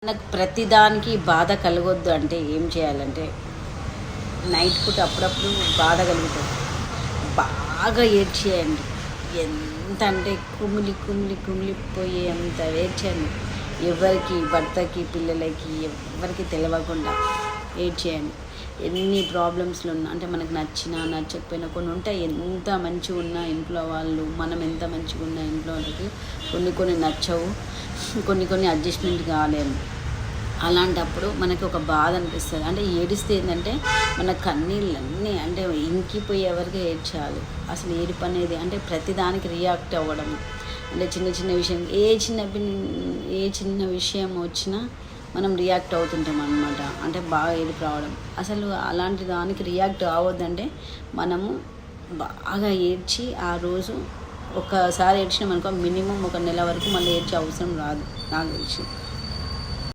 నాకు ప్రతిదానికి బాధ కలగొద్దు అంటే ఏం చేయాలంటే నైట్ పూట అప్పుడప్పుడు బాధ కలుగుతుంది, బాగా ఏడ్చేయండి. ఎంత అంటే కుమిలిపోయి అంత ఏడ్చేయండి. ఎవరికి, భర్తకి, పిల్లలకి, ఎవరికి తెలియకుండా ఏడ్చేయండి. ఎన్ని ప్రాబ్లమ్స్లు ఉన్నా అంటే మనకు నచ్చినా నచ్చకపోయినా కొన్ని ఉంటాయి. ఎంత మంచిగా ఉన్నా ఇంట్లో వాళ్ళు, మనం ఎంత మంచిగా ఉన్నా ఇంట్లో వాళ్ళకి కొన్ని నచ్చవు, కొన్ని అడ్జస్ట్మెంట్ కాలేము. అలాంటప్పుడు మనకి ఒక బాధ అనిపిస్తుంది. అంటే ఏడిస్తే ఏంటంటే మన కన్నీళ్ళన్నీ అంటే ఇంకిపోయే వరకు ఏడ్చాలి. అసలు ఏడుపు అనేది అంటే ప్రతిదానికి రియాక్ట్ అవ్వడం, అంటే చిన్న విషయం ఏ చిన్న విషయం వచ్చినా మనం రియాక్ట్ అవుతుంటాం అన్నమాట. అంటే బాగా ఏడుపు రావడం. అసలు అలాంటి దానికి రియాక్ట్ అవ్వద్దంటే మనము బాగా ఏడ్చి ఆ రోజు ఒకసారి ఏడ్చినాం అనుకో, మినిమం 1 నెల వరకు మళ్ళీ ఏడ్చే అవసరం రాదు నాకు తెలిసి.